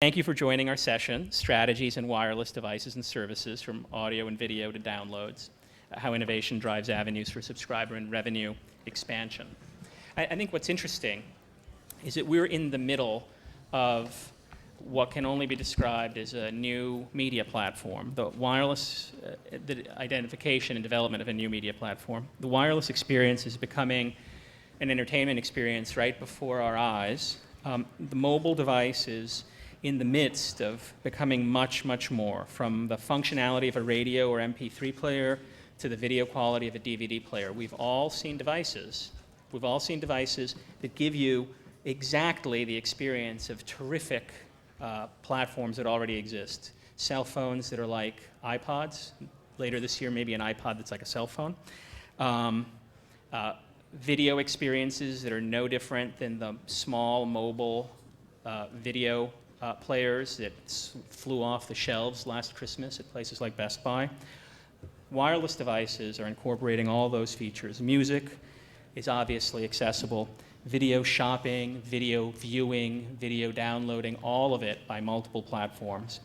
Thank you for joining our session, Strategies in Wireless Devices and Services from Audio and Video to Downloads, How Innovation Drives Avenues for Subscriber and Revenue Expansion. I think what's interesting is that we're in the middle of what can only be described as a new media platform, the identification and development of a new media platform. The wireless experience is becoming an entertainment experience right before our eyes. The mobile device is in the midst of becoming much, much more, from the functionality of a radio or MP3 player to the video quality of a DVD player. We've all seen devices that give you exactly the experience of terrific platforms that already exist. Cell phones that are like iPods. Later this year, maybe an iPod that's like a cell phone. Video experiences that are no different than the small mobile video players that flew off the shelves last Christmas at places like Best Buy. Wireless devices are incorporating all those features. Music is obviously accessible. Video shopping, video viewing, video downloading, all of it by multiple platforms.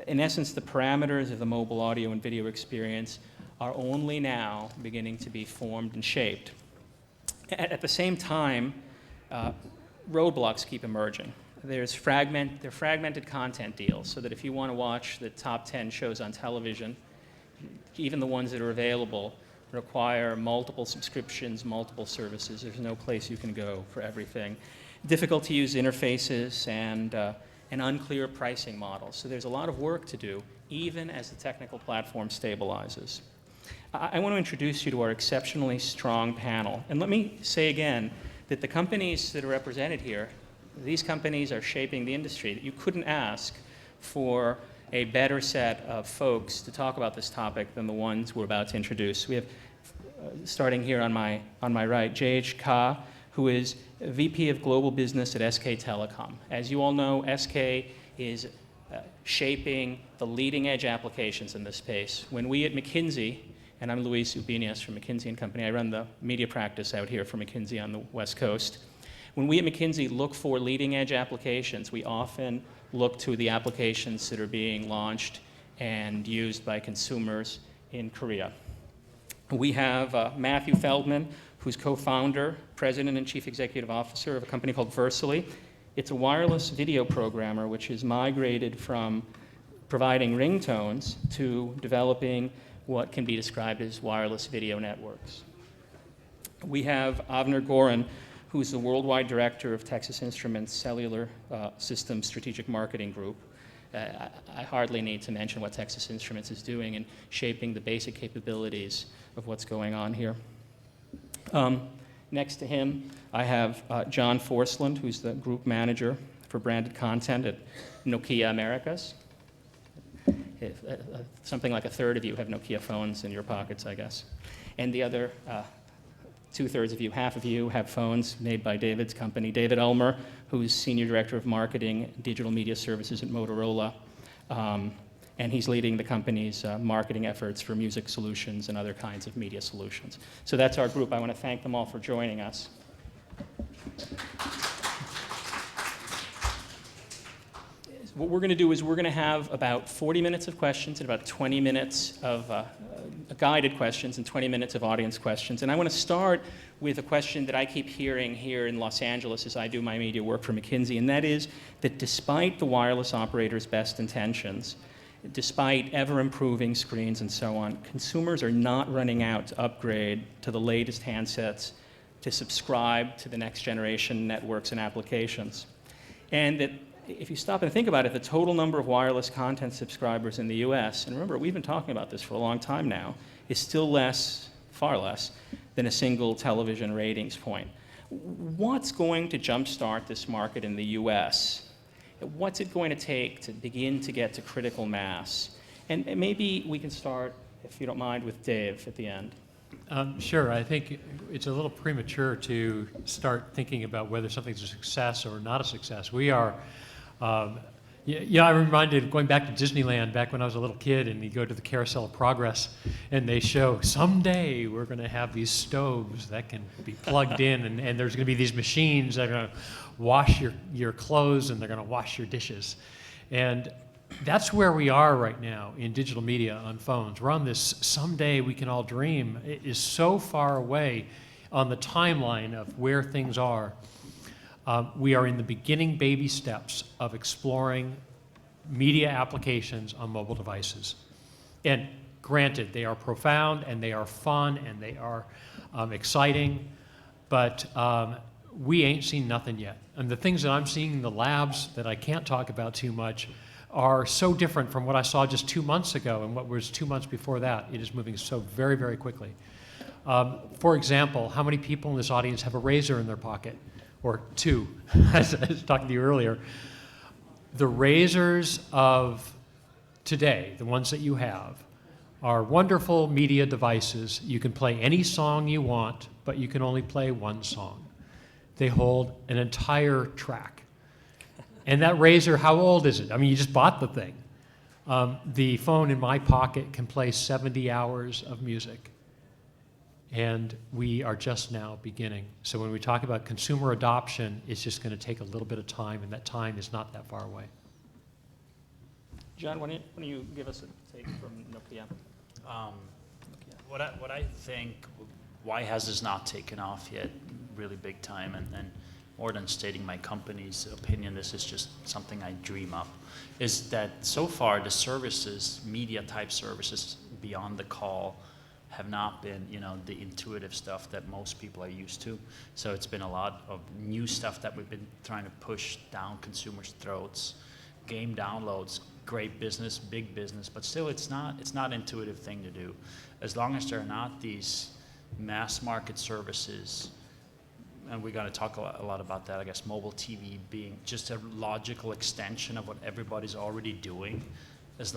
In essence, the parameters of the mobile audio and video experience are only now beginning to be formed and shaped. At the same time, roadblocks keep emerging. They're fragmented content deals, so that if you want to watch the top 10 shows on television, even the ones that are available require multiple subscriptions, multiple services. There's no place you can go for everything. Difficult to use interfaces and unclear pricing models. So there's a lot of work to do, even as the technical platform stabilizes. I want to introduce you to our exceptionally strong panel. And let me say again that the companies that are represented here, these companies are shaping the industry. That you couldn't ask for a better set of folks to talk about this topic than the ones we're about to introduce. We have, starting here on my right, J.H. Kah, who is VP of Global Business at SK Telecom. As you all know, SK is shaping the leading edge applications in this space. When we at McKinsey, and I'm Luis Ubiñas from McKinsey & Company, I run the media practice out here for McKinsey on the West Coast. When we at McKinsey look for leading edge applications, we often look to the applications that are being launched and used by consumers in Korea. We have Matthew Feldman, who's co-founder, president, and chief executive officer of a company called Versely. It's a wireless video programmer which has migrated from providing ringtones to developing what can be described as wireless video networks. We have Avner Goren, who's the worldwide director of Texas Instruments Cellular Systems Strategic Marketing Group. I hardly need to mention what Texas Instruments is doing in shaping the basic capabilities of what's going on here. Next to him, I have John Forsland, who's the group manager for branded content at Nokia Americas. Something like a third of you have Nokia phones in your pockets, I guess. And the other two-thirds of you, half of you, have phones made by David's company. David Ulmer, who's Senior Director of Marketing, Digital Media Services at Motorola. And he's leading the company's marketing efforts for music solutions and other kinds of media solutions. So that's our group. I want to thank them all for joining us. What we're going to do is we're going to have about 40 minutes of questions and about 20 minutes of guided questions and 20 minutes of audience questions. And I want to start with a question that I keep hearing here in Los Angeles as I do my media work for McKinsey, and that is that despite the wireless operators' best intentions, despite ever-improving screens and so on, consumers are not running out to upgrade to the latest handsets to subscribe to the next generation networks and applications. And that if you stop and think about it, the total number of wireless content subscribers in the US, and remember, we've been talking about this for a long time now, is still less, far less, than a single television ratings point. What's going to jumpstart this market in the US? What's it going to take to begin to get to critical mass? And maybe we can start, if you don't mind, with Dave at the end. Sure. I think it's a little premature to start thinking about whether something's a success or not a success. We are, I'm reminded going back to Disneyland back when I was a little kid, and you go to the Carousel of Progress, and they show someday we're going to have these stoves that can be plugged in, and there's going to be these machines that are going to wash your clothes and they're going to wash your dishes. And that's where we are right now in digital media on phones. We're on this someday we can all dream. It is so far away on the timeline of where things are. We are in the beginning baby steps of exploring media applications on mobile devices. And granted, they are profound and they are fun and they are exciting, but we ain't seen nothing yet. And the things that I'm seeing in the labs that I can't talk about too much are so different from what I saw just 2 months ago and what was 2 months before that. It is moving so very, very quickly. For example, how many people in this audience have a razor in their pocket? Or two, as I was talking to you earlier. The razors of today, the ones that you have, are wonderful media devices. You can play any song you want, but you can only play one song. They hold an entire track. And that razor, how old is it? I mean, you just bought the thing. The phone in my pocket can play 70 hours of music. And we are just now beginning. So when we talk about consumer adoption, it's just going to take a little bit of time, and that time is not that far away. John, why don't you give us a take from Nokia? What I think, why has this not taken off yet really big time, and more than stating my company's opinion, this is just something I dream up, is that so far the services, media type services beyond the call, have not been, the intuitive stuff that most people are used to. So it's been a lot of new stuff that we've been trying to push down consumers' throats. Game downloads, great business, big business, but still it's not an intuitive thing to do. As long as there are not these mass market services, and we're going to talk a lot about that, I guess, mobile TV being just a logical extension of what everybody's already doing. As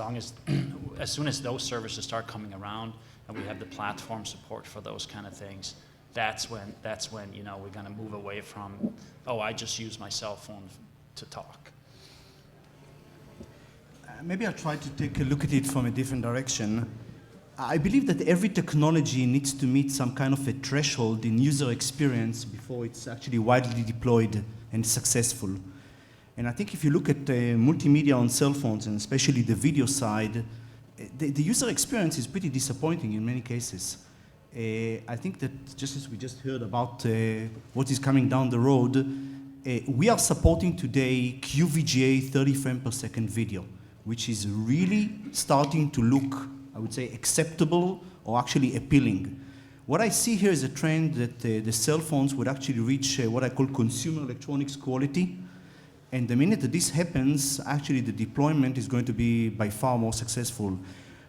soon as those services start coming around, and we have the platform support for those kind of things, that's when we're going to move away from, I just use my cell phone to talk. Maybe I'll try to take a look at it from a different direction. I believe that every technology needs to meet some kind of a threshold in user experience before it's actually widely deployed and successful. And I think if you look at multimedia on cell phones, and especially the video side, the user experience is pretty disappointing in many cases. I think that just as we just heard about what is coming down the road, we are supporting today QVGA 30 frames per second video, which is really starting to look, I would say, acceptable or actually appealing. What I see here is a trend that the cell phones would actually reach what I call consumer electronics quality. And the minute that this happens, actually the deployment is going to be by far more successful.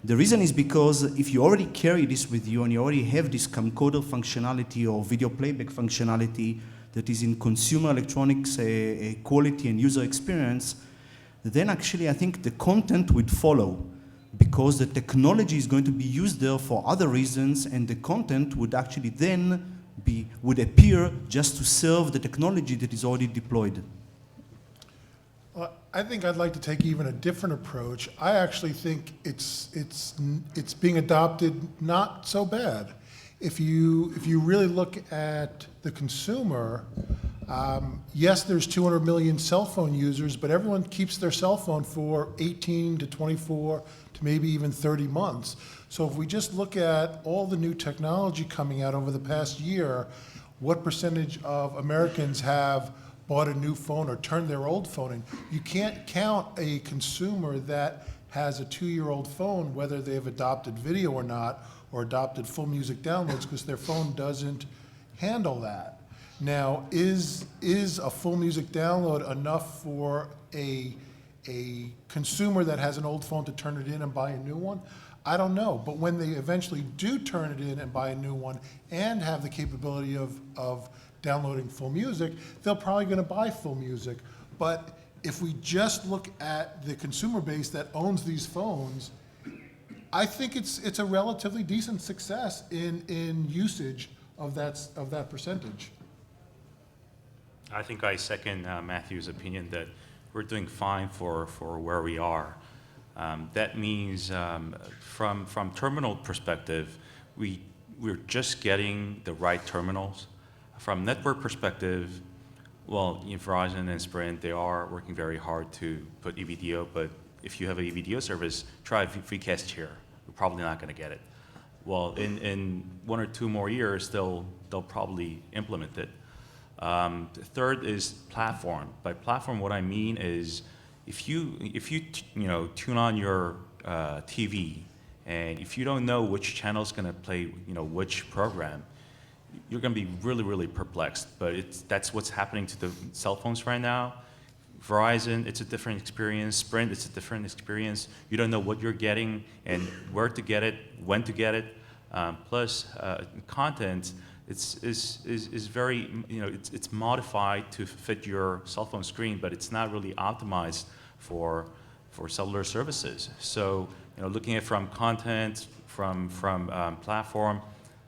The reason is because if you already carry this with you and you already have this camcorder functionality or video playback functionality that is in consumer electronics quality and user experience, then actually I think the content would follow, because the technology is going to be used there for other reasons, and the content would actually then would appear just to serve the technology that is already deployed. Well, I think I'd like to take even a different approach. I actually think it's being adopted not so bad. If you really look at the consumer, yes, there's 200 million cell phone users, but everyone keeps their cell phone for 18 to 24 to maybe even 30 months. So if we just look at all the new technology coming out over the past year, what percentage of Americans have bought a new phone or turned their old phone in? You can't count a consumer that has a 2-year-old phone, whether they've adopted video or not, or adopted full music downloads, because their phone doesn't handle that. Now, is a full music download enough for a consumer that has an old phone to turn it in and buy a new one? I don't know, but when they eventually do turn it in and buy a new one and have the capability of downloading full music, they're probably going to buy full music. But if we just look at the consumer base that owns these phones, I think it's a relatively decent success in usage of that percentage. I think I second Matthew's opinion that we're doing fine for where we are. That means from terminal perspective, we're just getting the right terminals. From network perspective, Well, in Verizon and Sprint, they are working very hard to put EVDO, but if you have an EVDO service, try Freecast here. You're probably not going to get it. Well, in 1 or 2 more years, they'll probably implement it. The third is platform. By platform, what I mean is if you tune on your TV, and if you don't know which channel is going to play which program, you're going to be really, really perplexed. But that's what's happening to the cell phones right now. Verizon, it's a different experience. Sprint, it's a different experience. You don't know what you're getting and where to get it, when to get it. Plus, content is very, it's modified to fit your cell phone screen, but it's not really optimized for cellular services. So, looking at from content, from platform,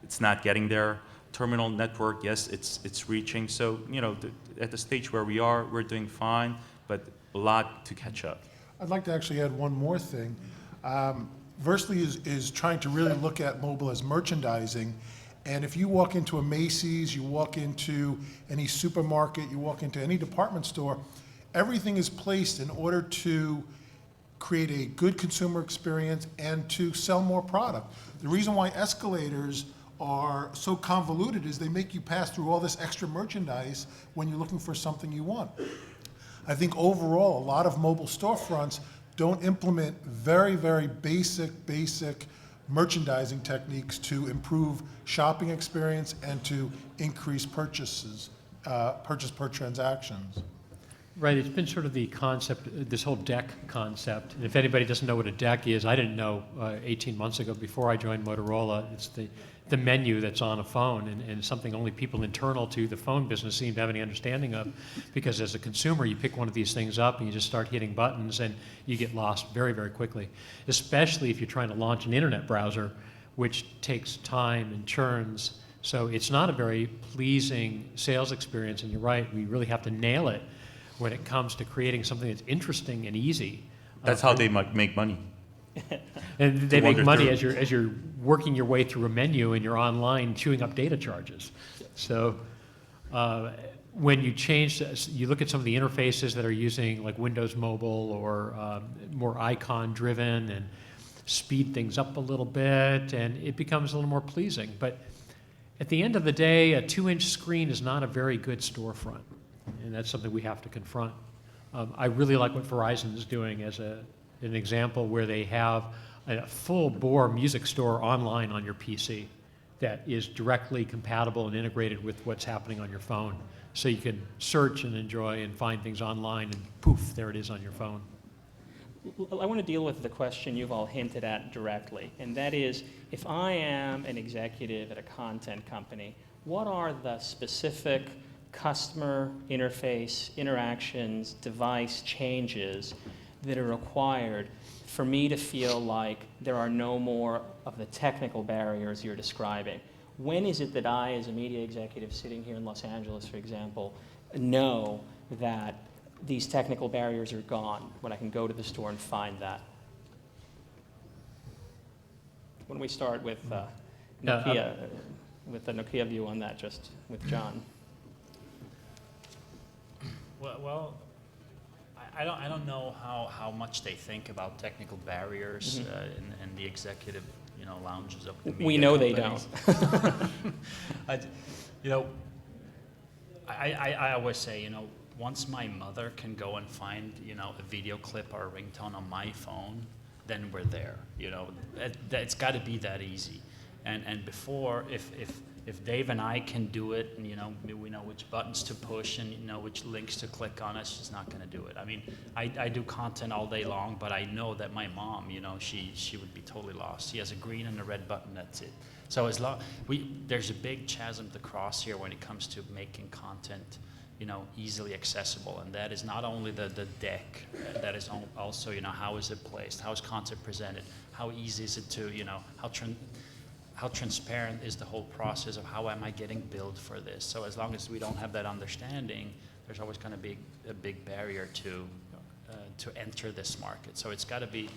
it's not getting there. Terminal network, yes, it's reaching. So, at the stage where we are, we're doing fine, but a lot to catch up. I'd like to actually add one more thing. Versely is trying to really look at mobile as merchandising. And if you walk into a Macy's, you walk into any supermarket, you walk into any department store, everything is placed in order to create a good consumer experience and to sell more product. The reason why escalators are so convoluted is they make you pass through all this extra merchandise when you're looking for something you want. I think overall, a lot of mobile storefronts don't implement very, very basic merchandising techniques to improve shopping experience and to increase purchase per transactions. Right, it's been sort of the concept, this whole deck concept. And if anybody doesn't know what a deck is, I didn't know 18 months ago before I joined Motorola. It's the menu that's on a phone and something only people internal to the phone business seem to have any understanding of, because as a consumer, you pick one of these things up and you just start hitting buttons and you get lost very, very quickly, especially if you're trying to launch an internet browser, which takes time and churns. So it's not a very pleasing sales experience, and you're right, we really have to nail it when it comes to creating something that's interesting and easy. That's how they make money. And they make wander money through. as you're working your way through a menu and you're online chewing up data charges. So when you change, you look at some of the interfaces that are using like Windows Mobile or more icon driven and speed things up a little bit, and it becomes a little more pleasing. But at the end of the day, a 2-inch screen is not a very good storefront, and that's something we have to confront. I really like what Verizon is doing as an example where they have a full-bore music store online on your PC that is directly compatible and integrated with what's happening on your phone. So you can search and enjoy and find things online, and poof, there it is on your phone. I want to deal with the question you've all hinted at directly, and that is, if I am an executive at a content company, what are the specific customer interface, interactions, device changes that are required for me to feel like there are no more of the technical barriers you're describing? When is it that I, as a media executive sitting here in Los Angeles, for example, know that these technical barriers are gone, when I can go to the store and find that? When we start with Nokia, with the Nokia view on that, just with John. Well, I don't know how much they think about technical barriers in the executive, lounges of the media We know companies. they don't. I always say, once my mother can go and find, a video clip or a ringtone on my phone, then we're there. It's got to be that easy. And before, if Dave and I can do it, and we know which buttons to push and which links to click on, it's just not going to do it. I mean, I do content all day long, but I know that my mom, she would be totally lost. She has a green and a red button. That's it. So there's a big chasm to cross here when it comes to making content, easily accessible, and that is not only the deck. That is also how is it placed, how is content presented, how easy is it to how transparent is the whole process of how am I getting billed for this? So as long as we don't have that understanding, there's always going to be a big barrier to enter this market. So it's got to be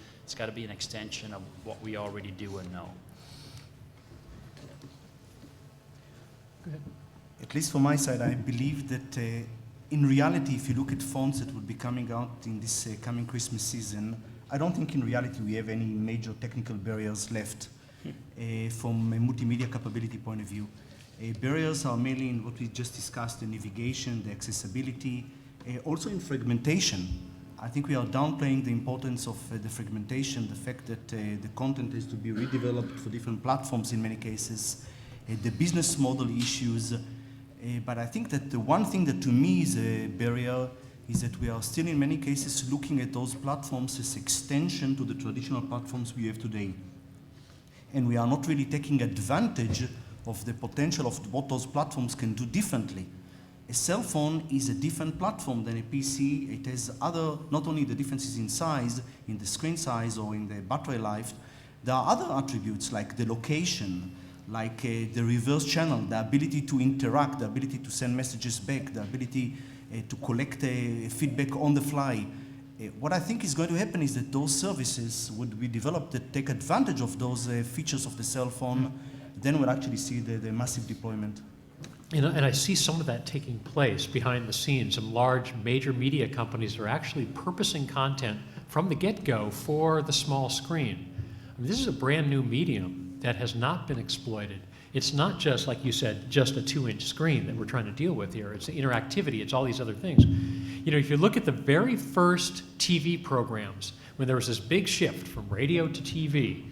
an extension of what we already do and know. At least from my side, I believe that in reality, if you look at phones that will be coming out in this coming Christmas season, I don't think in reality we have any major technical barriers left from a multimedia capability point of view. Barriers are mainly in what we just discussed, the navigation, the accessibility, also in fragmentation. I think we are downplaying the importance of the fragmentation, the fact that the content has to be redeveloped for different platforms in many cases, the business model issues. But I think that the one thing that to me is a barrier is that we are still in many cases looking at those platforms as extension to the traditional platforms we have today. And we are not really taking advantage of the potential of what those platforms can do differently. A cell phone is a different platform than a PC. It has other, not only the differences in size, in the screen size or in the battery life, there are other attributes like the location, like the reverse channel, the ability to interact, the ability to send messages back, the ability to collect feedback on the fly. What I think is going to happen is that those services would be developed that take advantage of those features of the cell phone. Then we'll actually see the massive deployment. And I see some of that taking place behind the scenes. Some large major media companies are actually purposing content from the get-go for the small screen. I mean, this is a brand new medium that has not been exploited. It's not just, like you said, just a 2-inch screen that we're trying to deal with here. It's the interactivity, it's all these other things. You know, if you look at the very first TV programs, when there was this big shift from radio to TV,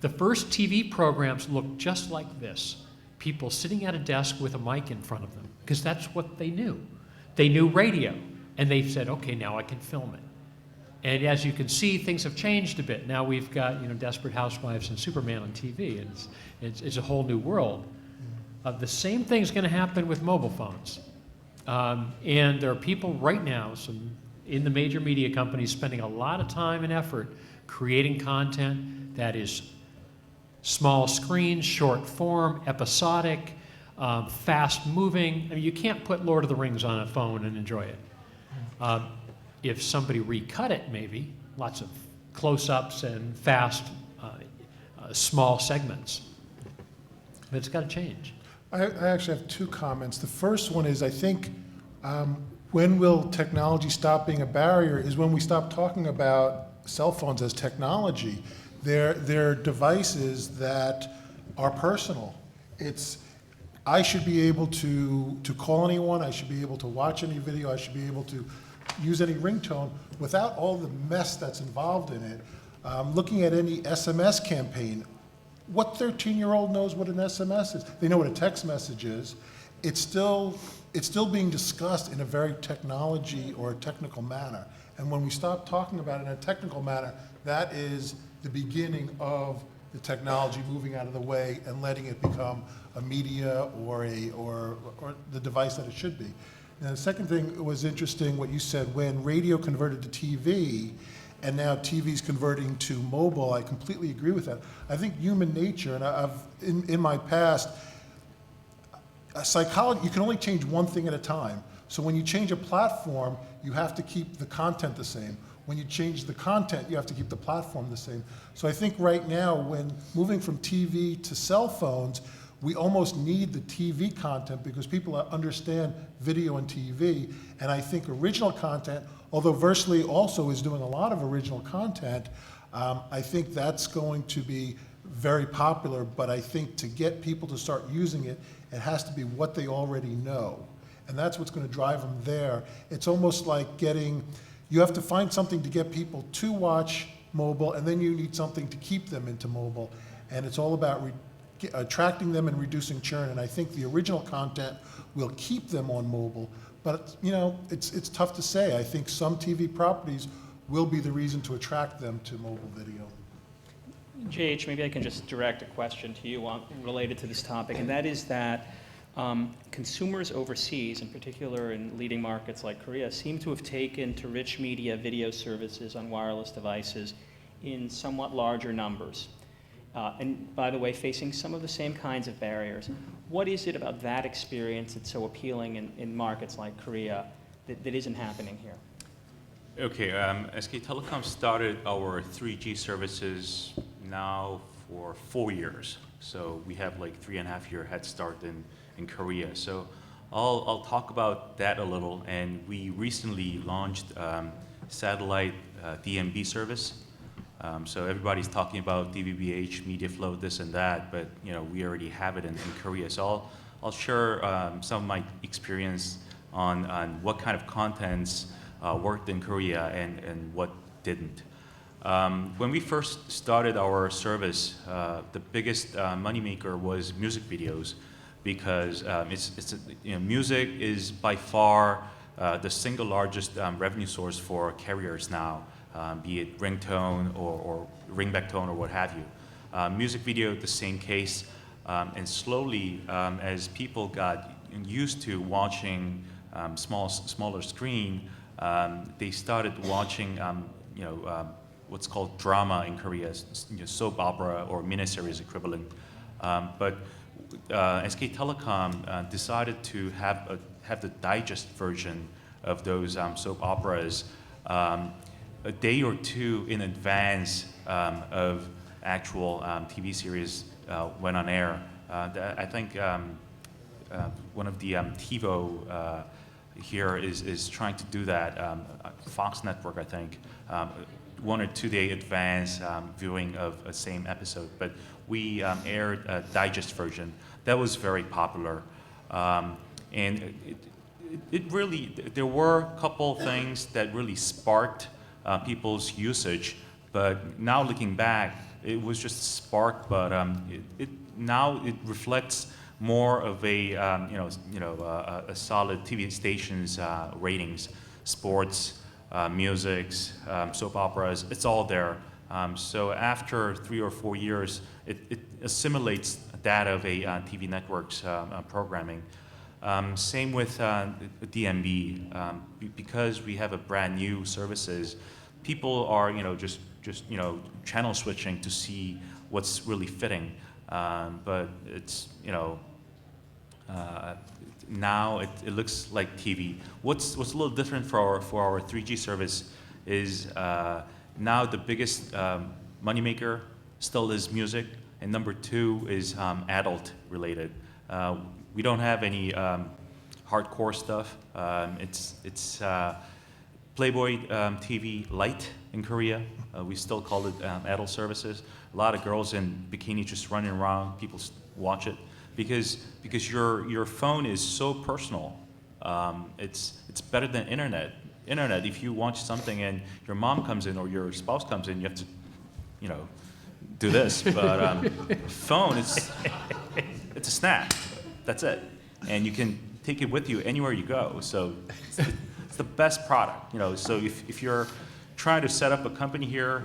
the first TV programs looked just like this. People sitting at a desk with a mic in front of them, because that's what they knew. They knew radio, and they said, okay, now I can film it. And as you can see, things have changed a bit. Now we've got, you know, Desperate Housewives and Superman on TV, and it's a whole new world. The same thing's going to happen with mobile phones. And there are people right now, some in the major media companies, spending a lot of time and effort creating content that is small screen, short form, episodic, fast moving. I mean, you can't put Lord of the Rings on a phone and enjoy it. If somebody recut it, maybe, lots of close-ups and fast, small segments. But it's got to change. I actually have two comments. The first one is, I think, when will technology stop being a barrier is when we stop talking about cell phones as technology. They're devices that are personal. I should be able to call anyone, I should be able to watch any video, I should be able to use any ringtone without all the mess that's involved in it. Looking at any SMS campaign, what 13-year-old knows what an SMS is? They know what a text message is. It's still being discussed in a very technology or technical manner. And when we stop talking about it in a technical manner, that is the beginning of the technology moving out of the way and letting it become a media or the device that it should be. And the second thing was interesting what you said, when radio converted to TV and now TV's converting to mobile, I completely agree with that. I think human nature, and in my past, psychology, you can only change one thing at a time. So when you change a platform, you have to keep the content the same. When you change the content, you have to keep the platform the same. So I think right now, when moving from TV to cell phones, we almost need the TV content because people understand video and TV. And I think original content, although Versely also is doing a lot of original content, I think that's going to be very popular. But I think to get people to start using it, it has to be what they already know. And that's what's going to drive them there. It's almost like you have to find something to get people to watch mobile, and then you need something to keep them into mobile. And it's all about attracting them and reducing churn. And I think the original content will keep them on mobile. But you know, it's tough to say. I think some TV properties will be the reason to attract them to mobile video. JH, maybe I can just direct a question to you related to this topic, and that is that consumers overseas, in particular in leading markets like Korea, seem to have taken to rich media video services on wireless devices in somewhat larger numbers. And by the way, facing some of the same kinds of barriers. What is it about that experience that's so appealing in markets like Korea that isn't happening here? Okay, SK Telecom started our 3G services now for 4 years. So we have like 3.5-year head start in Korea. So I'll talk about that a little. And we recently launched satellite DMB service. So everybody's talking about DVB-H, media flow, this and that, but we already have it in Korea. So I'll share some of my experience on what kind of contents worked in Korea and what didn't. When we first started our service, the biggest moneymaker was music videos, because music is by far the single largest revenue source for carriers now, be it ringtone or ringback tone or what have you. Music video, the same case, and slowly as people got used to watching smaller screen, they started watching what's called drama in Korea, soap opera or miniseries equivalent. But SK Telecom decided to have the digest version of those soap operas a day or two in advance of actual TV series went on air. I think one of the TiVo here is trying to do that. Fox Network, I think. 1 or 2 day advance viewing of a same episode, but we aired a digest version. That was very popular, and it really, there were a couple things that really sparked people's usage, but now looking back, it was just a spark, but now it reflects more of a a solid TV station's ratings, sports, musics, soap operas, it's all there. So after 3 or 4 years, it assimilates that of a TV network's programming. Same with DMB, because we have a brand new services, people are just channel switching to see what's really fitting. But it's now it looks like TV. What's a little different for our 3G service is now the biggest moneymaker still is music, and number 2 is adult related. We don't have any hardcore stuff. It's Playboy TV Lite in Korea. We still call it adult services. A lot of girls in bikinis just running around. People watch it because your phone is so personal. It's better than internet. Internet, if you watch something and your mom comes in or your spouse comes in, you have to, do this. But phone, it's a snap. That's it, and you can take it with you anywhere you go. So it's the best product. So if you're trying to set up a company here,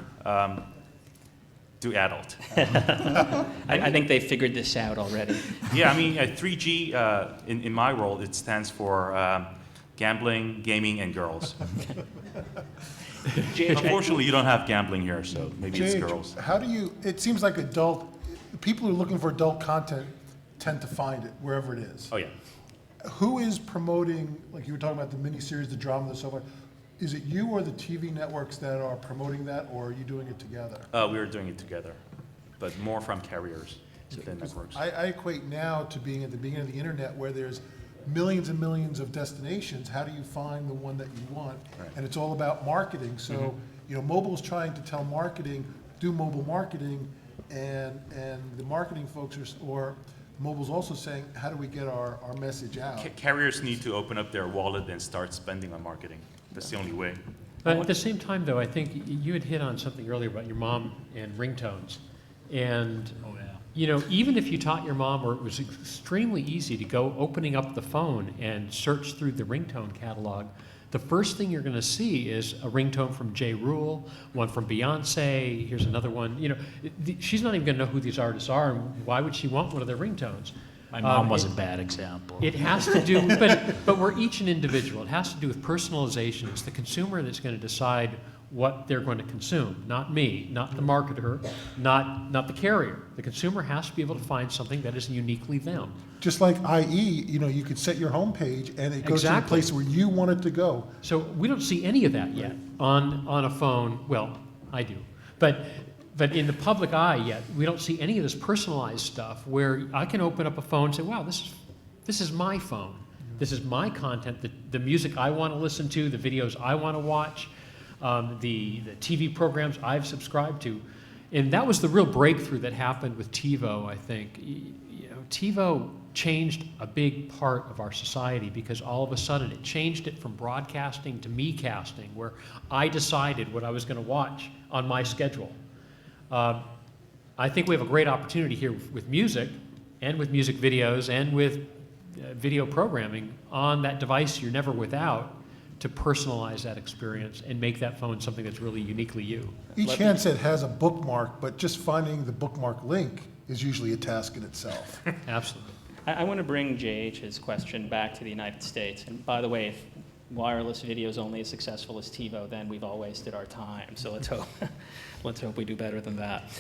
do adult. I think they figured this out already. Yeah, 3G in my world, it stands for gambling, gaming, and girls. Unfortunately, you don't have gambling here, so maybe it's JH, girls. it seems like people who are looking for adult content tend to find it wherever it is. Oh yeah. Who is promoting, like you were talking about the miniseries, the drama, the so on? Is it you or the TV networks that are promoting that, or are you doing it together? We are doing it together, but more from carriers than networks. I equate now to being at the beginning of the internet where there's millions and millions of destinations. How do you find the one that you want? Right. And it's all about marketing. So, mobile's trying to tell marketing, do mobile marketing, and the marketing folks or mobile's also saying, how do we get our message out? Carriers need to open up their wallet and start spending on marketing. That's the only way. But at the same time, though, I think you had hit on something earlier about your mom and ringtones. And, even if you taught your mom, or it was extremely easy to go opening up the phone and search through the ringtone catalog, the first thing you're going to see is a ringtone from J. Rule, one from Beyonce, here's another one. She's not even going to know who these artists are, and why would she want one of their ringtones? My mom was a bad example. It has to do, but we're each an individual. It has to do with personalization. It's the consumer that's going to decide what they're going to consume, not me, not the marketer, not the carrier. The consumer has to be able to find something that is uniquely them. Just like IE, you could set your homepage and it goes to the Exactly. place where you want it to go. So we don't see any of that yet on a phone. Well, I do, but in the public eye yet, we don't see any of this personalized stuff where I can open up a phone and say, wow, this is my phone. This is my content, the music I want to listen to, the videos I want to watch, the TV programs I've subscribed to. And that was the real breakthrough that happened with TiVo, I think. You know, TiVo changed a big part of our society because all of a sudden it changed it from broadcasting to me casting, where I decided what I was going to watch on my schedule. I think we have a great opportunity here with music and with music videos and with video programming on that device you're never without to personalize that experience and make that phone something that's really uniquely you. Each handset has a bookmark, but just finding the bookmark link is usually a task in itself. Absolutely. I want to bring JH's question back to the United States. And by the way, if wireless video is only as successful as TiVo, then we've all wasted our time. So let's hope, let's hope we do better than that.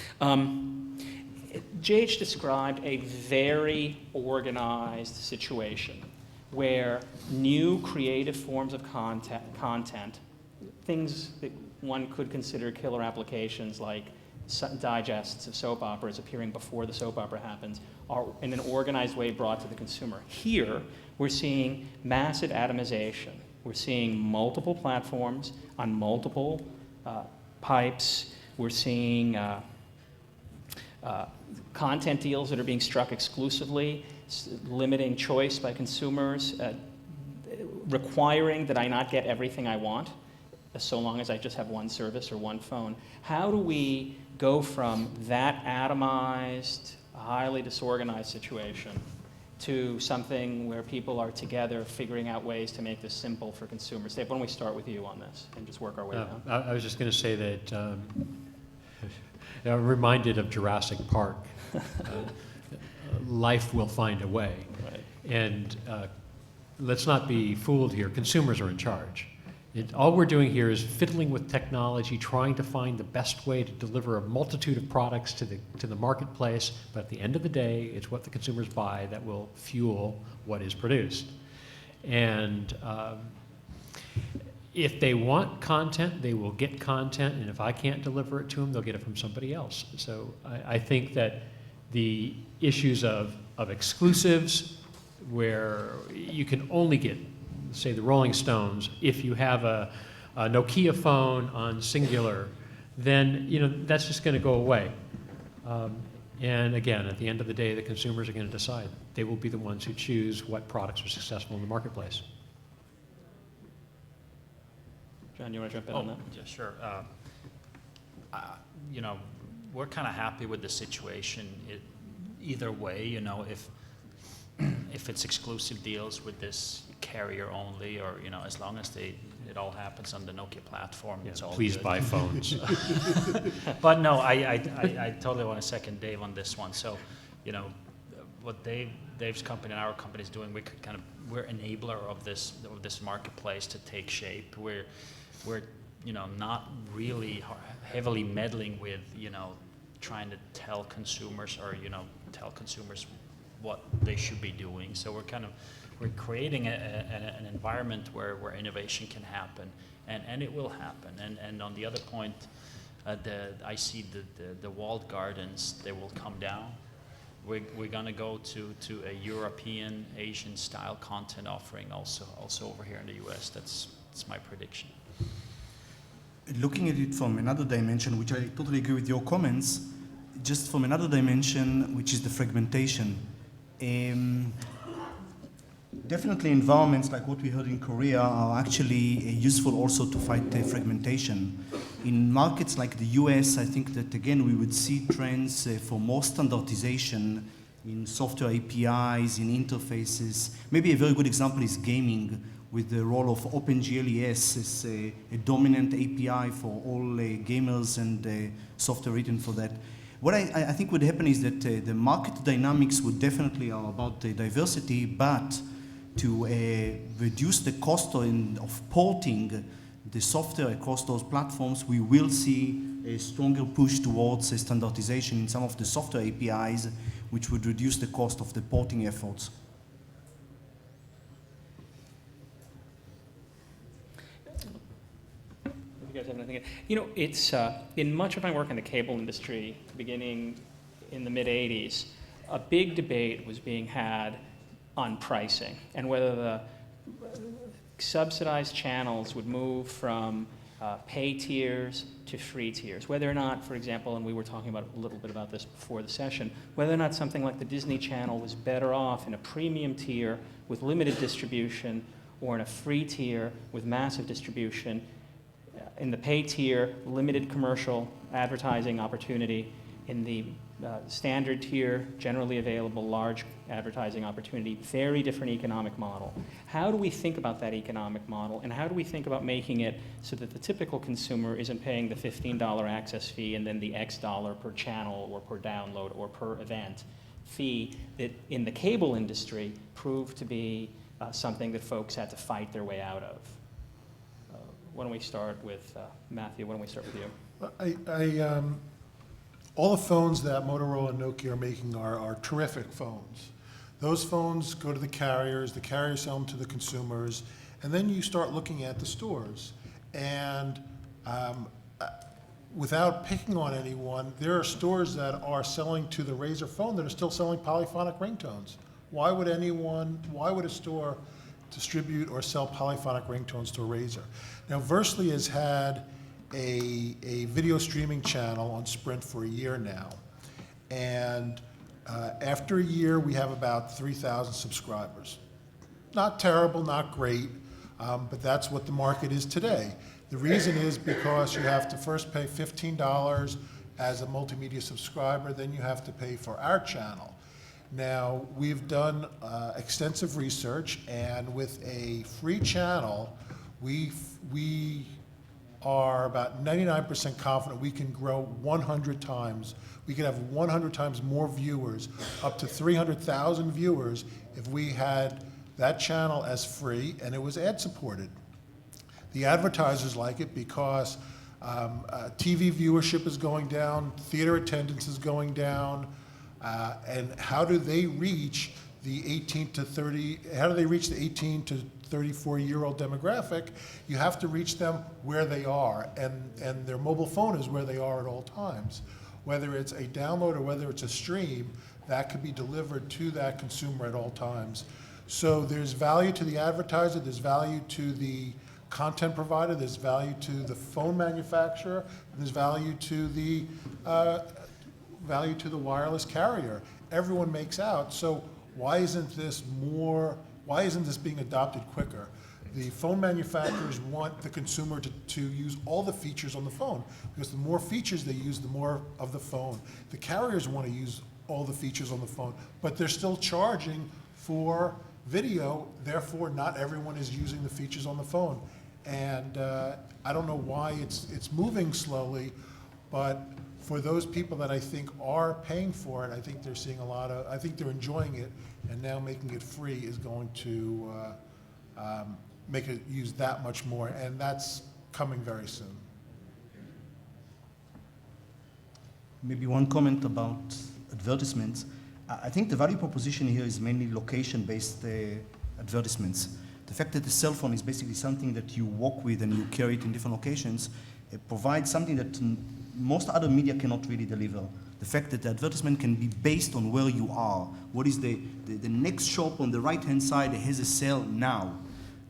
JH described a very organized situation where new creative forms of content, things that one could consider killer applications like digests of soap operas appearing before the soap opera happens, are in an organized way brought to the consumer. Here, we're seeing massive atomization. We're seeing multiple platforms on multiple pipes. We're seeing content deals that are being struck exclusively, limiting choice by consumers, requiring that I not get everything I want, so long as I just have one service or one phone. How do we go from that atomized, highly disorganized situation to something where people are together figuring out ways to make this simple for consumers? Dave, why don't we start with you on this and just work our way down? I was just going to say that I'm reminded of Jurassic Park. Life will find a way. Right. And let's not be fooled here. Consumers are in charge. All we're doing here is fiddling with technology, trying to find the best way to deliver a multitude of products to the marketplace. But at the end of the day, it's what the consumers buy that will fuel what is produced. And if they want content, they will get content. And if I can't deliver it to them, they'll get it from somebody else. So I think that the issues of exclusives, where you can only get, say, the Rolling Stones, if you have a Nokia phone on Singular, then that's just going to go away. And again, at the end of the day, the consumers are going to decide. They will be the ones who choose what products are successful in the marketplace. John, you want to jump in on that? Yeah, sure. We're kind of happy with the situation. Either way, if it's exclusive deals with this carrier only, or as long as it all happens on the Nokia platform, it's all Please good. buy phones. But no, I totally want to second Dave on this one. So, what Dave's company and our company is doing, we're enabler of this marketplace to take shape. We're not really heavily meddling with trying to tell consumers or tell consumers what they should be doing. So we're creating an environment where innovation can happen, and it will happen. And on the other point, I see the walled gardens, they will come down. We're going to go to a European, Asian style content offering also over here in the US. That's my prediction. Looking at it from another dimension, which I totally agree with your comments, just from another dimension, which is the fragmentation. Definitely environments like what we heard in Korea are actually useful also to fight fragmentation. In markets like the US, I think that again we would see trends for more standardization in software APIs, in interfaces. Maybe a very good example is gaming, with the role of OpenGLES as a dominant API for all gamers and software written for that. What I think would happen is that the market dynamics would definitely are about diversity, but to reduce the cost of porting the software across those platforms, we will see a stronger push towards standardization in some of the software APIs, which would reduce the cost of the porting efforts. You guys have anything? It's in much of my work in the cable industry, beginning in the mid-'80s, a big debate was being had on pricing and whether the subsidized channels would move from pay tiers to free tiers. Whether or not, for example, and we were talking about a little bit about this before the session, whether or not something like the Disney Channel was better off in a premium tier with limited distribution or in a free tier with massive distribution. In the pay tier, limited commercial advertising opportunity. In the standard tier, generally available large advertising opportunity, very different economic model. How do we think about that economic model, and how do we think about making it so that the typical consumer isn't paying the $15 access fee and then the X dollar per channel or per download or per event fee that in the cable industry proved to be something that folks had to fight their way out of? Why don't we start with Matthew? Why don't we start with you? All the phones that Motorola and Nokia are making are terrific phones. Those phones go to the carriers sell them to the consumers, and then you start looking at the stores. And without picking on anyone, there are stores that are selling to the Razr phone that are still selling polyphonic ringtones. Why would a store distribute or sell polyphonic ringtones to a Razr? Now, Versely has had a video streaming channel on Sprint for a year now. And after a year, we have about 3,000 subscribers. Not terrible, not great, but that's what the market is today. The reason is because you have to first pay $15 as a multimedia subscriber, then you have to pay for our channel. Now, we've done extensive research, and with a free channel, we are about 99% confident we can grow 100 times. We can have 100 times more viewers, up to 300,000 viewers, if we had that channel as free and it was ad supported. The advertisers like it because TV viewership is going down, theater attendance is going down, and how do they reach the 18 to 34-year-old demographic? You have to reach them where they are, and their mobile phone is where they are at all times. Whether it's a download or whether it's a stream, that could be delivered to that consumer at all times. So there's value to the advertiser, there's value to the content provider, there's value to the phone manufacturer, and there's value to the wireless carrier. Everyone makes out. So why isn't this being adopted quicker? The phone manufacturers want the consumer to use all the features on the phone, because the more features they use, the more of the phone. The carriers want to use all the features on the phone, but they're still charging for video, therefore not everyone is using the features on the phone. And I don't know why it's moving slowly, but for those people that I think are paying for it, I think they're seeing I think they're enjoying it, and now making it free is going to make it use that much more, and that's coming very soon. Maybe one comment about advertisements. I think the value proposition here is mainly location-based advertisements. The fact that the cell phone is basically something that you walk with and you carry it in different locations, it provides something that most other media cannot really deliver. The fact that the advertisement can be based on where you are. What is the next shop on the right-hand side that has a sale now?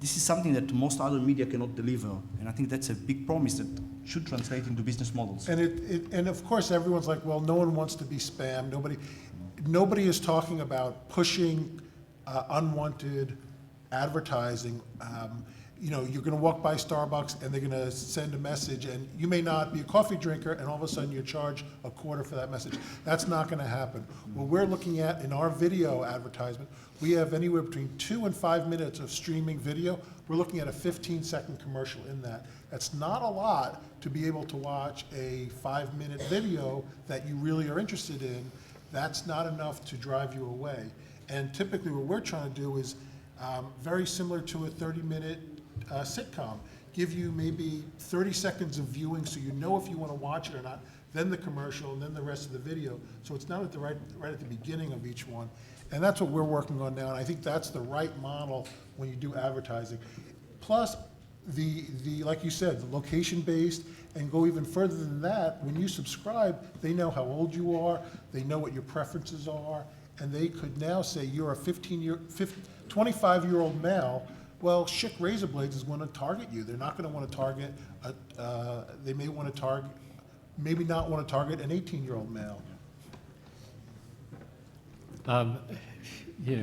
This is something that most other media cannot deliver, and I think that's a big promise that should translate into business models. And of course, everyone's like, well, no one wants to be spam. Nobody is talking about pushing unwanted advertising. You're going to walk by Starbucks and they're going to send a message, and you may not be a coffee drinker, and all of a sudden you charge a quarter for that message. That's not going to happen. What we're looking at in our video advertisement, we have anywhere between 2 and 5 minutes of streaming video. We're looking at a 15-second commercial in that. That's not a lot to be able to watch a 5-minute video that you really are interested in. That's not enough to drive you away. And typically what we're trying to do is very similar to a 30-minute sitcom. Give you maybe 30 seconds of viewing so you know if you want to watch it or not, then the commercial, and then the rest of the video. So it's not at the right at the beginning of each one. And that's what we're working on now, and I think that's the right model when you do advertising. Plus, the like you said, the location-based, and go even further than that, when you subscribe, they know how old you are, they know what your preferences are, and they could now say you're a 25-year-old male. Well, Schick razor blades is going to target you. They're not going to want to target. They may want to target, maybe not want to target an 18-year-old male.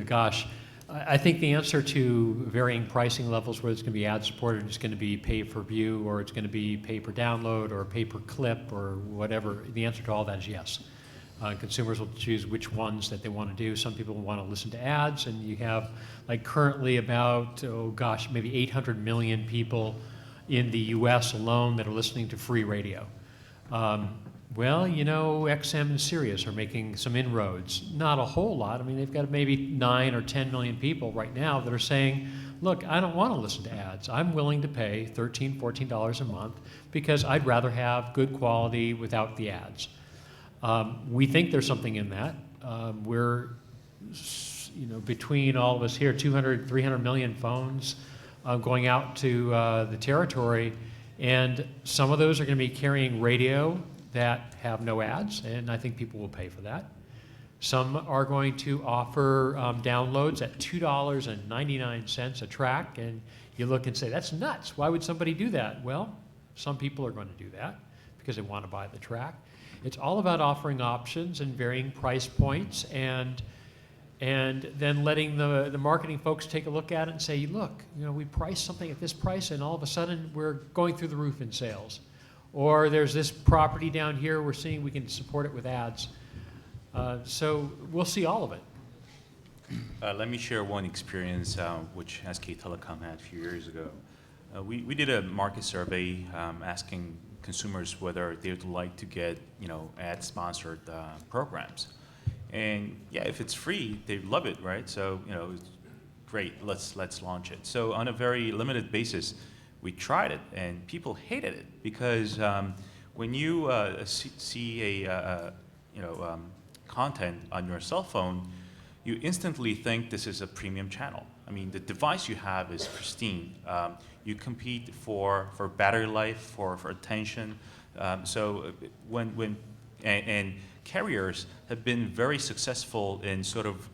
Gosh, I think the answer to varying pricing levels, whether it's going to be ad-supported, it's going to be pay-per-view, or it's going to be pay-per-download, or pay-per-clip, or whatever, the answer to all that is yes. Consumers will choose which ones that they want to do. Some people want to listen to ads, and you have, like, currently about, maybe 800 million people in the US alone that are listening to free radio. XM and Sirius are making some inroads. Not a whole lot. I mean, they've got maybe 9 or 10 million people right now that are saying, look, I don't want to listen to ads. I'm willing to pay $13, $14 a month because I'd rather have good quality without the ads. We think there's something in that. We're, between all of us here, 200, 300 million phones going out to the territory, and some of those are going to be carrying radio that have no ads, and I think people will pay for that. Some are going to offer downloads at $2.99 a track, and you look and say, that's nuts. Why would somebody do that? Well, some people are going to do that because they want to buy the track. It's all about offering options and varying price points, and then letting the marketing folks take a look at it and say, look, we priced something at this price, and all of a sudden we're going through the roof in sales. Or there's this property down here, we're seeing we can support it with ads. So we'll see all of it. Let me share one experience which SK Telecom had a few years ago. We did a market survey asking consumers whether they would like to get ad-sponsored programs. And yeah, if it's free, they love it, right? So it's great, let's launch it. So on a very limited basis, we tried it, and people hated it because when you see a content on your cell phone, you instantly think this is a premium channel. I mean, the device you have is pristine. You compete for battery life, for attention. So when carriers have been very successful in sort of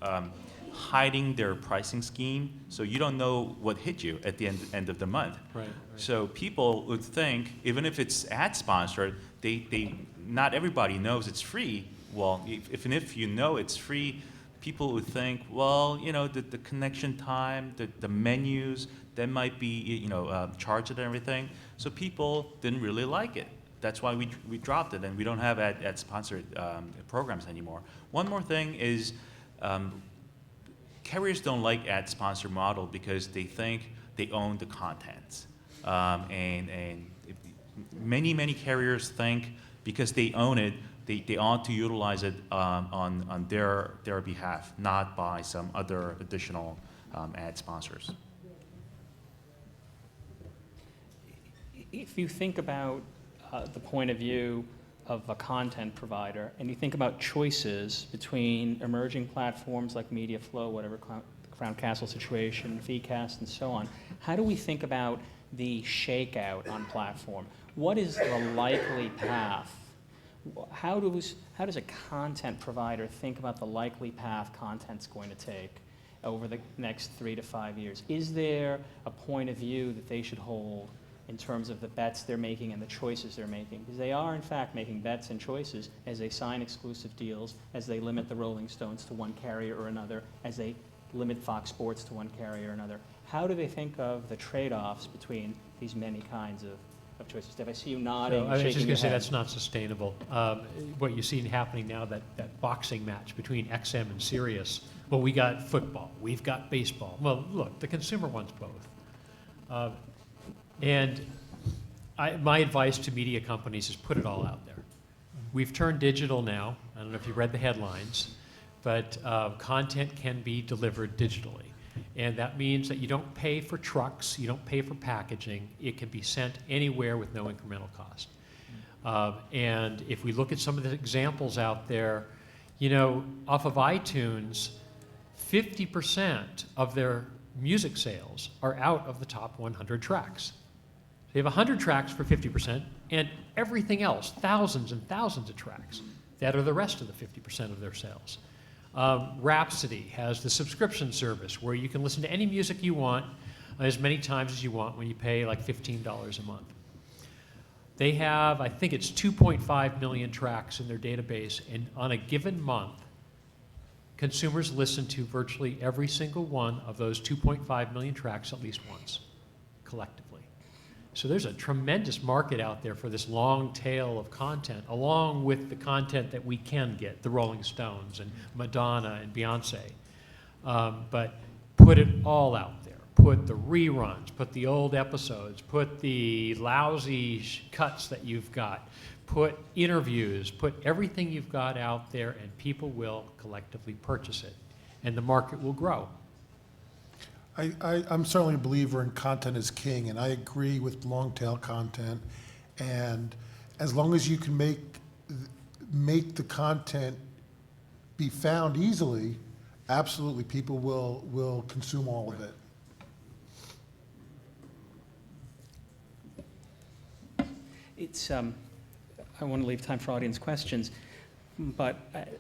hiding their pricing scheme, so you don't know what hit you at the end of the month. Right. So people would think, even if it's ad sponsored, they not everybody knows it's free. Well, if you know it's free, people would think, well, the connection time, the menus, that might be charged and everything. So people didn't really like it. That's why we dropped it, and we don't have ad sponsored programs anymore. One more thing is, carriers don't like ad sponsor model because they think they own the content, and many carriers think because they own it, they ought to utilize it on their behalf, not by some other additional ad sponsors. If you think about the point of view of a content provider, and you think about choices between emerging platforms like MediaFlow, whatever Crown Castle situation, VCast, and so on, how do we think about the shakeout on platform? What is the likely path? How does a content provider think about the likely path content's going to take over the next 3 to 5 years? Is there a point of view that they should hold in terms of the bets they're making and the choices they're making? Because they are, in fact, making bets and choices as they sign exclusive deals, as they limit the Rolling Stones to one carrier or another, as they limit Fox Sports to one carrier or another. How do they think of the trade-offs between these many kinds of choices? Dave, I see you nodding, So I was just shaking going your to say head. that's not sustainable. What you see happening now, that boxing match between XM and Sirius, well, we got football, we've got baseball. Well, look, the consumer wants both. My advice to media companies is put it all out there. We've turned digital now. I don't know if you read the headlines, but content can be delivered digitally. And that means that you don't pay for trucks, you don't pay for packaging. It can be sent anywhere with no incremental cost. And if we look at some of the examples out there, off of iTunes, 50% of their music sales are out of the top 100 tracks. They have 100 tracks for 50%, and everything else, thousands and thousands of tracks, that are the rest of the 50% of their sales. Rhapsody has the subscription service where you can listen to any music you want as many times as you want when you pay like $15 a month. They have, I think it's 2.5 million tracks in their database, and on a given month, consumers listen to virtually every single one of those 2.5 million tracks at least once, collectively. So there's a tremendous market out there for this long tail of content, along with the content that we can get, the Rolling Stones and Madonna and Beyonce. But put it all out there. Put the reruns, put the old episodes, put the lousy cuts that you've got, put interviews, put everything you've got out there, and people will collectively purchase it, and the market will grow. I'm certainly a believer in content is king, and I agree with long tail content. And as long as you can make the content be found easily, absolutely people will consume all of it. It's, I want to leave time for audience questions, but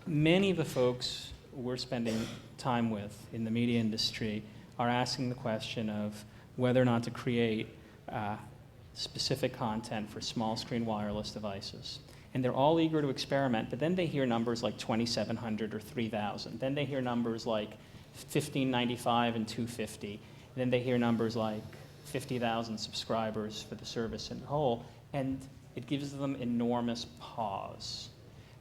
many of the folks we're spending time with in the media industry are asking the question of whether or not to create specific content for small screen wireless devices. And they're all eager to experiment, but then they hear numbers like 2,700 or 3,000. Then they hear numbers like 1,595 and 250. Then they hear numbers like 50,000 subscribers for the service in whole, and it gives them enormous pause.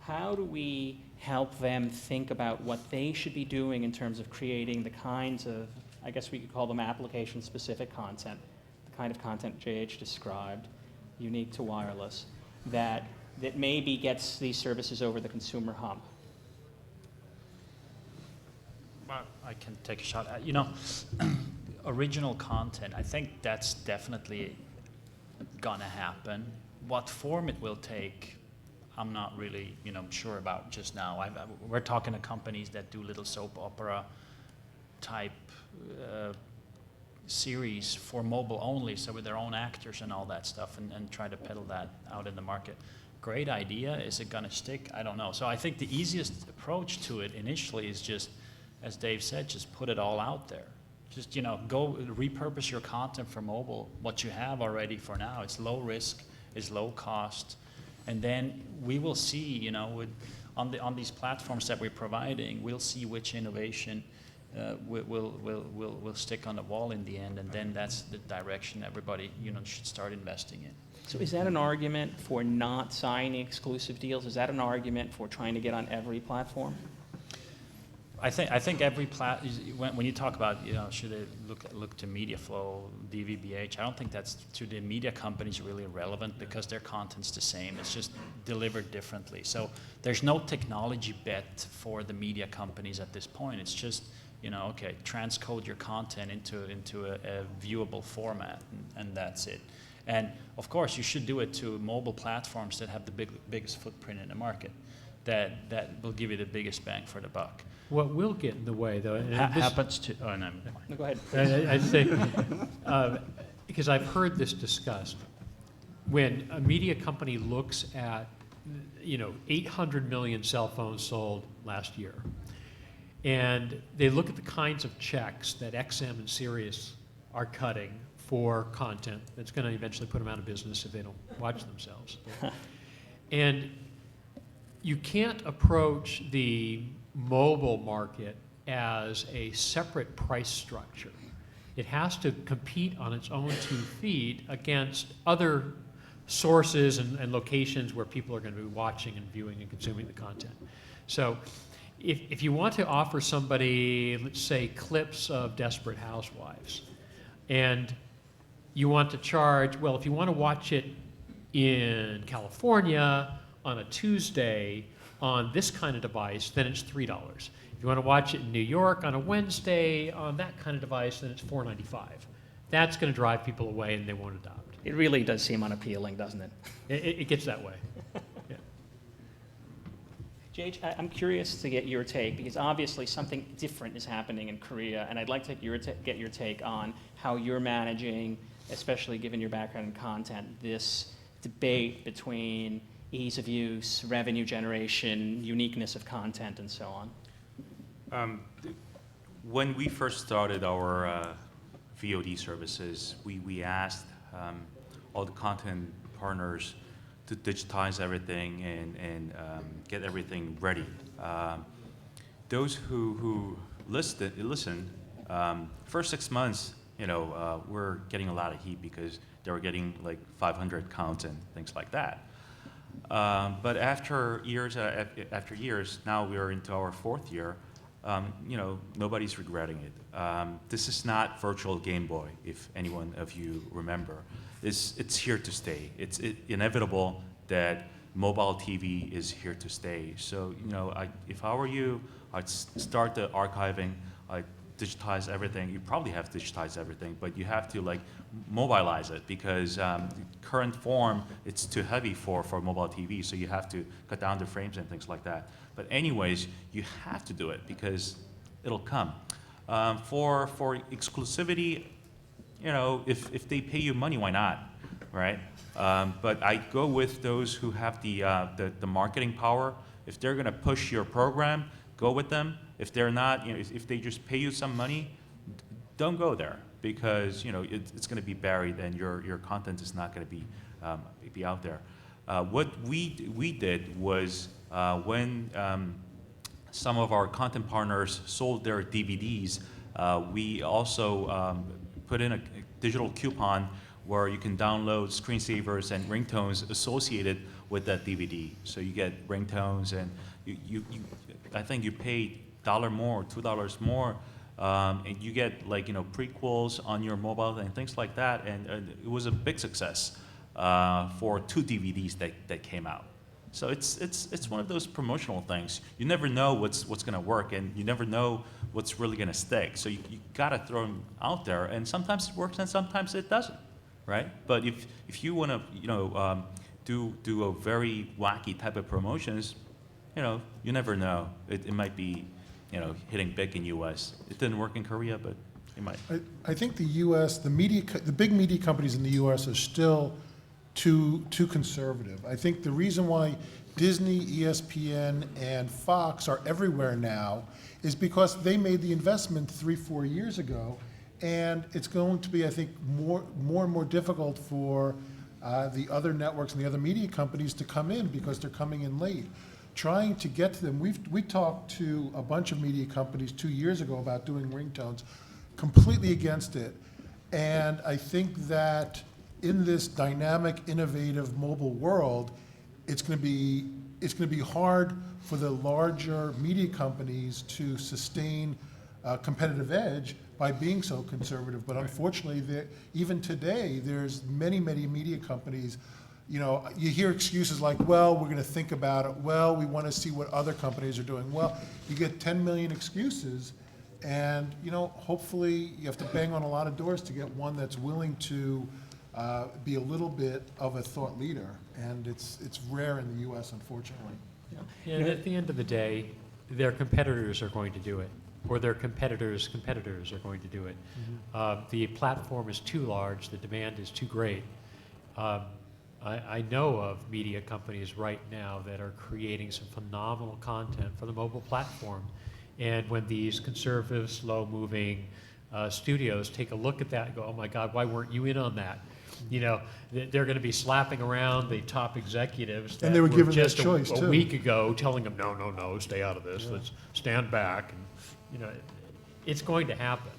How do we help them think about what they should be doing in terms of creating the kinds of, I guess we could call them application-specific content, the kind of content JH described, unique to wireless, that maybe gets these services over the consumer hump? Well, I can take a shot at, original content, I think that's definitely gonna happen. What form it will take, I'm not really, sure about just now. We're talking to companies that do little soap opera type series for mobile only, so with their own actors and all that stuff, and try to peddle that out in the market. Great idea. Is it going to stick? I don't know. So I think the easiest approach to it initially is just, as Dave said, just put it all out there. Just, go repurpose your content for mobile, what you have already for now. It's low risk, it's low cost, and then we will see, on these platforms that we're providing, we'll see which innovation will stick on the wall in the end, and then that's the direction everybody should start investing in. So is that an argument for not signing exclusive deals? Is that an argument for trying to get on every platform? I think every when you talk about should they look to MediaFlow, DVBH, I don't think that's to the media companies really relevant because their content's the same. It's just delivered differently. So there's no technology bet for the media companies at this point. It's just okay, transcode your content into a viewable format, and that's it. And of course, you should do it to mobile platforms that have the biggest footprint in the market. That will give you the biggest bang for the buck. What will get in the way, though, and Happens to. Oh no. No, go ahead. I'd say, because I've heard this discussed, when a media company looks at, 800 million cell phones sold last year, and they look at the kinds of checks that XM and Sirius are cutting for content that's going to eventually put them out of business if they don't watch themselves. And you can't approach the mobile market as a separate price structure. It has to compete on its own 2 feet against other sources and locations where people are going to be watching and viewing and consuming the content. So if you want to offer somebody, let's say, clips of Desperate Housewives, and you want to charge, well, if you want to watch it in California on a Tuesday on this kind of device, then it's $3. If you want to watch it in New York on a Wednesday on that kind of device, then it's $4.95. That's going to drive people away and they won't adopt. It really does seem unappealing, doesn't it? It gets that way. Yeah. JH, I'm curious to get your take, because obviously something different is happening in Korea, and I'd like to get your take on how you're managing, especially given your background in content, this debate between ease of use, revenue generation, uniqueness of content, and so on. When we first started our VOD services, we asked all the content partners to digitize everything and get everything ready. Those who listened, first 6 months, we're getting a lot of heat because they were getting like 500 counts and things like that. But after years, now we are into our 4th year. Nobody's regretting it. This is not virtual Game Boy, if anyone of you remember. It's here to stay. It's inevitable that mobile TV is here to stay. So, if I were you, I'd start the archiving, I'd digitize everything. You probably have digitized everything, but you have to mobilize it because the current form, it's too heavy for mobile TV, so you have to cut down the frames and things like that. But anyways, you have to do it because it'll come. For exclusivity, if they pay you money, why not, right? But I go with those who have the marketing power. If they're going to push your program, go with them. If they're not, if they just pay you some money, don't go there because it's going to be buried and your content is not going to be out there. What we did was when some of our content partners sold their DVDs, we also put in a digital coupon where you can download screensavers and ringtones associated with that DVD. So you get ringtones and I think you pay $1 more, $2 more, and you get prequels on your mobile and things like that. And it was a big success for 2 DVDs that came out. So it's one of those promotional things. You never know what's going to work, and you never know what's really going to stick. So you got to throw them out there, and sometimes it works and sometimes it doesn't, right? But if you want to do a very wacky type of promotions, you never know. It might be hitting big in U.S. It didn't work in Korea, but it might. I think the U.S., the big media companies in the U.S. are still too conservative. I think the reason why Disney, ESPN, and Fox are everywhere now is because they made the investment 3-4 years ago, and it's going to be, I think, more and more difficult for the other networks and the other media companies to come in because they're coming in late. Trying to get to them, we talked to a bunch of media companies 2 years ago about doing ringtones, completely against it. And I think that in this dynamic, innovative mobile world, it's going to be hard for the larger media companies to sustain a competitive edge by being so conservative. But unfortunately, even today, there's many media companies. You hear excuses like, well, we're going to think about it. Well, we want to see what other companies are doing. Well, you get 10 million excuses, and hopefully you have to bang on a lot of doors to get one that's willing to be a little bit of a thought leader, and it's rare in the U.S., unfortunately. And at the end of the day, their competitors are going to do it, or their competitors' competitors are going to do it. The platform is too large, the demand is too great. I know of media companies right now that are creating some phenomenal content for the mobile platform. And when these conservative, slow-moving studios take a look at that and go, oh my God, why weren't you in on that? They're going to be slapping around the top executives that And they were given that just choice, a too. week ago telling them, no, stay out of this, let's stand back. And, it's going to happen.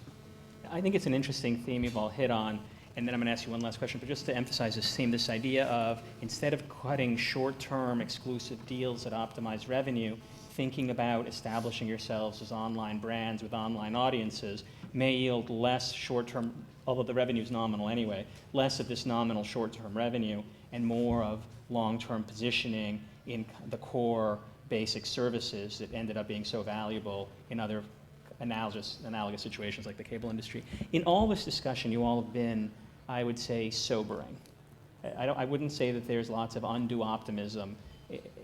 I think it's an interesting theme you've all hit on, and then I'm going to ask you one last question, but just to emphasize this theme, this idea of instead of cutting short-term exclusive deals that optimize revenue, thinking about establishing yourselves as online brands with online audiences may yield less short-term, although the revenue is nominal anyway, less of this nominal short-term revenue and more of long-term positioning in the core basic services that ended up being so valuable in other analogous situations like the cable industry. In all this discussion, you all have been, I would say, sobering. I wouldn't say that there's lots of undue optimism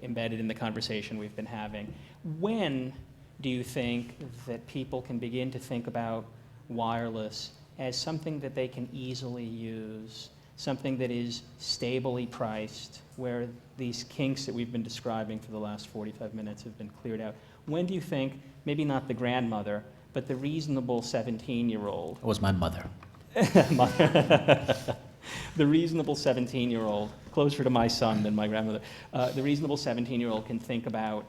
embedded in the conversation we've been having. When do you think that people can begin to think about wireless as something that they can easily use, something that is stably priced, where these kinks that we've been describing for the last 45 minutes have been cleared out? When do you think, maybe not the grandmother, but the reasonable 17-year-old, It was my mother. the reasonable 17-year-old, closer to my son than my grandmother, the reasonable 17-year-old can think about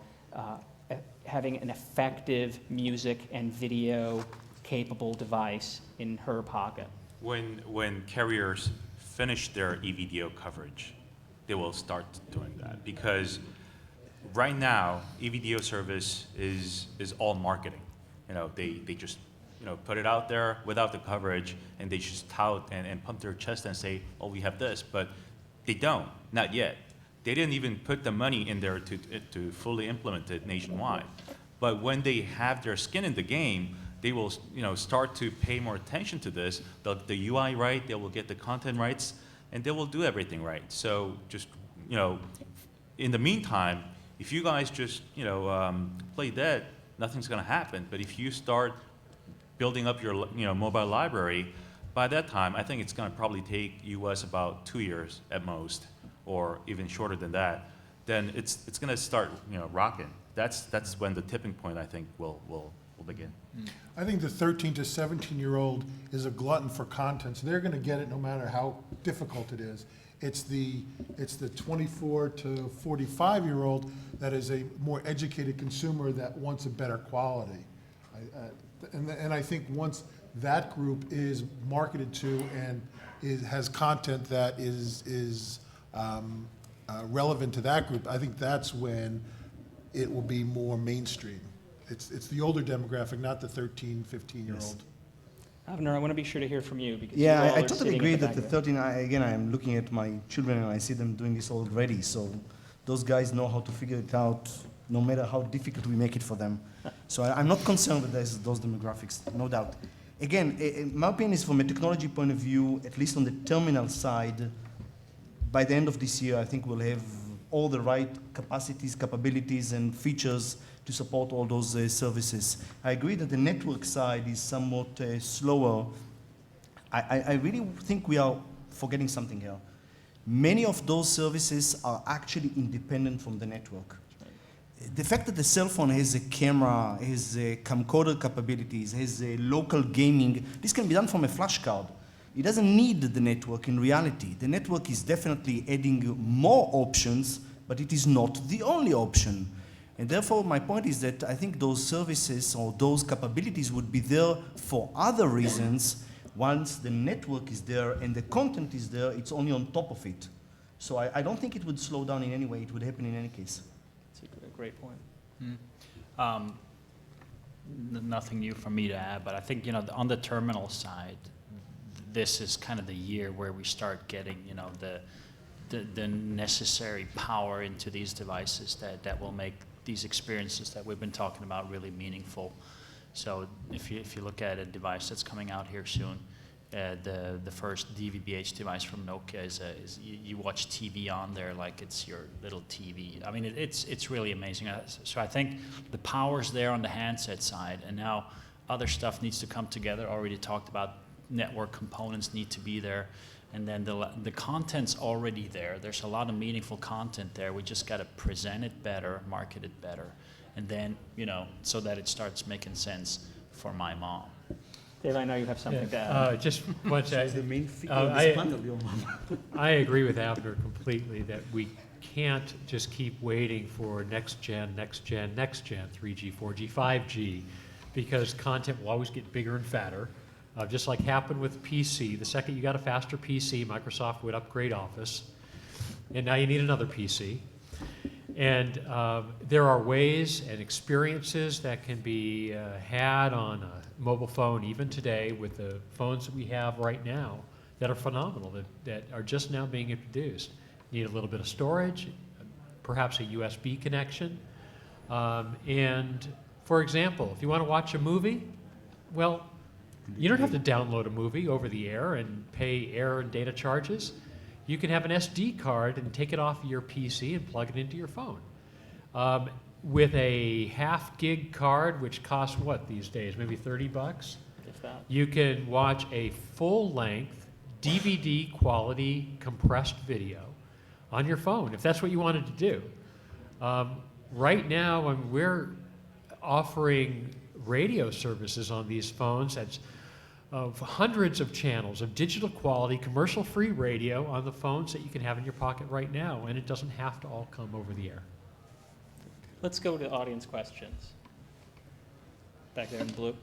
having an effective music and video capable device in her pocket? When carriers finish their eVideo coverage, they will start doing that, because right now eVideo service is all marketing. They just put it out there without the coverage, and they just tout and pump their chest and say, oh, we have this, but they don't, not yet. They didn't even put the money in there to fully implement it nationwide. But when they have their skin in the game, they will start to pay more attention to this. The UI right, they will get the content rights, and they will do everything right. So just in the meantime, if you guys just play dead, nothing's going to happen. But if you start building up your mobile library, by that time, I think it's going to probably take us about 2 years at most, or even shorter than that. Then it's going to start rocking. That's when the tipping point, I think, will begin. I think the 13 to 17-year-old is a glutton for content, so they're going to get it no matter how difficult it is. It's the 24 to 45-year-old that is a more educated consumer that wants a better quality. And I think once that group is marketed to and has content that is relevant to that group, I think that's when it will be more mainstream. It's the older demographic, not the 13, 15-year-old. Avner, I want to be sure to hear from you, because you Yeah, all I are totally sitting agree at the that the back 13, again, I'm looking at my children and I see them doing this already. So those guys know how to figure it out, no matter how difficult we make it for them. So I'm not concerned with those demographics, no doubt. Again, my opinion is from a technology point of view, at least on the terminal side, by the end of this year, I think we'll have all the right capacities, capabilities, and features to support all those services. I agree that the network side is somewhat slower. I really think we are forgetting something here. Many of those services are actually independent from the network. The fact that the cell phone has a camera, has a camcorder capabilities, has a local gaming, this can be done from a flash card. It doesn't need the network in reality. The network is definitely adding more options, but it is not the only option. And therefore, my point is that I think those services or those capabilities would be there for other reasons. Once the network is there and the content is there, it's only on top of it. So I don't think it would slow down in any way. It would happen in any case. That's a great point. Nothing new for me to add, but I think, on the terminal side, this is kind of the year where we start getting, the necessary power into these devices that will make these experiences that we've been talking about really meaningful. So if you look at a device that's coming out here soon, the first DVB-H device from Nokia is you watch TV on there like it's your little TV. I mean, it's really amazing. So I think the power's there on the handset side, and now other stuff needs to come together. Already talked about network components need to be there, and then the content's already there. There's a lot of meaningful content there. We just got to present it better, market it better, and then so that it starts making sense for my mom. Dave, I know you have something to add. Just want to, The main figure of this panel, your mom. I agree with Avner completely that we can't just keep waiting for next gen, 3G, 4G, 5G, because content will always get bigger and fatter. Just like happened with PC, the second you got a faster PC, Microsoft would upgrade Office, and now you need another PC. And there are ways and experiences that can be had on a mobile phone, even today, with the phones that we have right now, that are phenomenal, that are just now being introduced. Need a little bit of storage, perhaps a USB connection. And for example, if you want to watch a movie, well, you don't have to download a movie over the air and pay air and data charges. You can have an SD card and take it off of your PC and plug it into your phone. With a half gig card, which costs what these days? Maybe $30? If that. You can watch a full-length DVD quality compressed video on your phone, if that's what you wanted to do. Right now, we're offering radio services on these phones that's of hundreds of channels of digital quality, commercial-free radio on the phones that you can have in your pocket right now, and it doesn't have to all come over the air. Let's go to audience questions. Back there in blue.